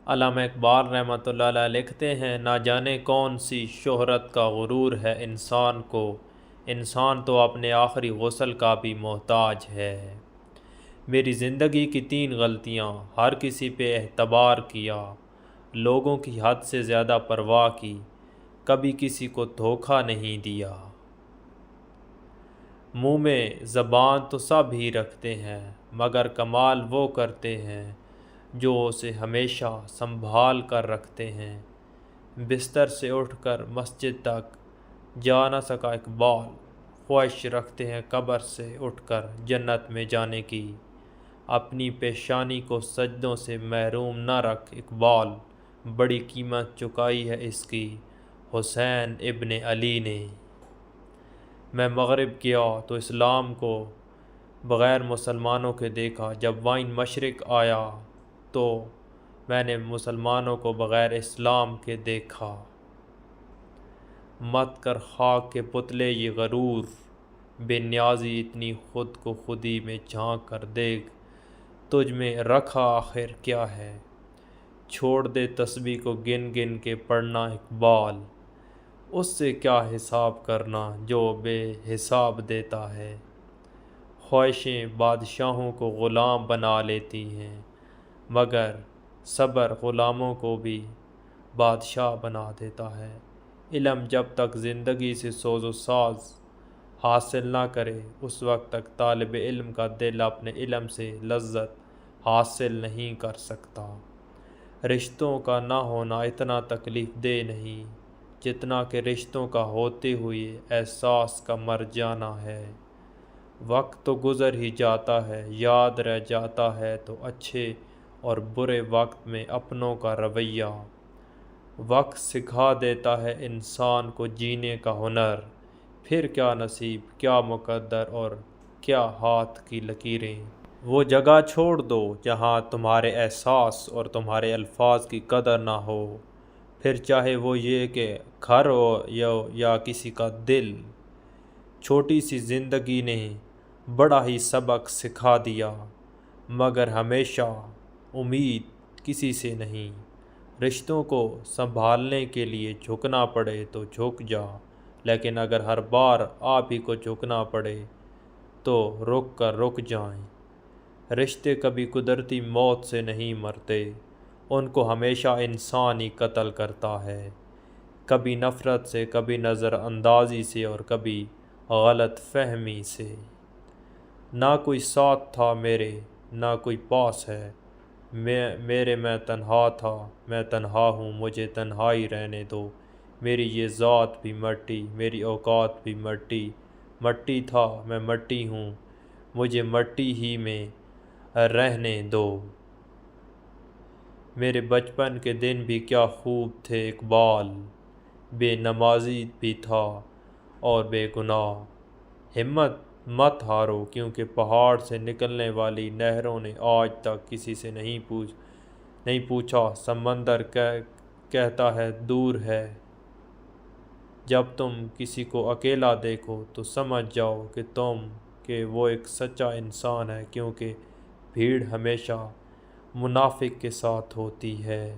علامہ اقبال رحمۃ اللہ علیہ لکھتے ہیں، نہ جانے کون سی شہرت کا غرور ہے انسان کو، انسان تو اپنے آخری غسل کا بھی محتاج ہے۔ میری زندگی کی 3 غلطیاں، ہر کسی پہ اعتبار کیا، لوگوں کی حد سے زیادہ پرواہ کی، کبھی کسی کو دھوکہ نہیں دیا۔ منہ میں زبان تو سب ہی رکھتے ہیں، مگر کمال وہ کرتے ہیں جو اسے ہمیشہ سنبھال کر رکھتے ہیں۔ بستر سے اٹھ کر مسجد تک جا نہ سکا اقبال، خواہش رکھتے ہیں قبر سے اٹھ کر جنت میں جانے کی۔ اپنی پیشانی کو سجدوں سے محروم نہ رکھ اقبال، بڑی قیمت چکائی ہے اس کی حسین ابن علی نے۔ میں مغرب گیا تو اسلام کو بغیر مسلمانوں کے دیکھا، جب وائن مشرق آیا تو میں نے مسلمانوں کو بغیر اسلام کے دیکھا۔ مت کر خاک کے پتلے یہ غرور، بے نیازی اتنی خود کو خودی میں جھانک کر دیکھ، تجھ میں رکھا آخر کیا ہے۔ چھوڑ دے تسبیح کو گن گن کے پڑھنا اقبال، اس سے کیا حساب کرنا جو بے حساب دیتا ہے۔ خواہشیں بادشاہوں کو غلام بنا لیتی ہیں، مگر صبر غلاموں کو بھی بادشاہ بنا دیتا ہے۔ علم جب تک زندگی سے سوز و ساز حاصل نہ کرے، اس وقت تک طالب علم کا دل اپنے علم سے لذت حاصل نہیں کر سکتا۔ رشتوں کا نہ ہونا اتنا تکلیف دہ نہیں جتنا کہ رشتوں کا ہوتے ہوئے احساس کا مر جانا ہے۔ وقت تو گزر ہی جاتا ہے، یاد رہ جاتا ہے تو اچھے اور برے وقت میں اپنوں کا رویہ۔ وقت سکھا دیتا ہے انسان کو جینے کا ہنر، پھر کیا نصیب، کیا مقدر اور کیا ہاتھ کی لکیریں۔ وہ جگہ چھوڑ دو جہاں تمہارے احساس اور تمہارے الفاظ کی قدر نہ ہو، پھر چاہے وہ یہ کہ گھر ہو یا کسی کا دل۔ چھوٹی سی زندگی نے بڑا ہی سبق سکھا دیا، مگر ہمیشہ امید کسی سے نہیں۔ رشتوں کو سنبھالنے کے لیے جھکنا پڑے تو جھک جا، لیکن اگر ہر بار آپ ہی کو جھکنا پڑے تو رک کر رک جائیں۔ رشتے کبھی قدرتی موت سے نہیں مرتے، ان کو ہمیشہ انسان ہی قتل کرتا ہے، کبھی نفرت سے، کبھی نظر اندازی سے اور کبھی غلط فہمی سے۔ نہ کوئی ساتھ تھا میرے، نہ کوئی پاس ہے، میں تنہا تھا، میں تنہا ہوں، مجھے تنہائی رہنے دو۔ میری یہ ذات بھی مٹی، میری اوقات بھی مٹی، مٹی تھا میں مٹی ہوں، مجھے مٹی ہی میں رہنے دو۔ میرے بچپن کے دن بھی کیا خوب تھے اقبال، بے نمازی بھی تھا اور بے گناہ۔ ہمت مت ہارو، کیونکہ پہاڑ سے نکلنے والی نہروں نے آج تک کسی سے نہیں پوچھا، سمندر کہتا ہے دور ہے۔ جب تم کسی کو اکیلا دیکھو تو سمجھ جاؤ کہ وہ ایک سچا انسان ہے، کیونکہ بھیڑ ہمیشہ منافق کے ساتھ ہوتی ہے۔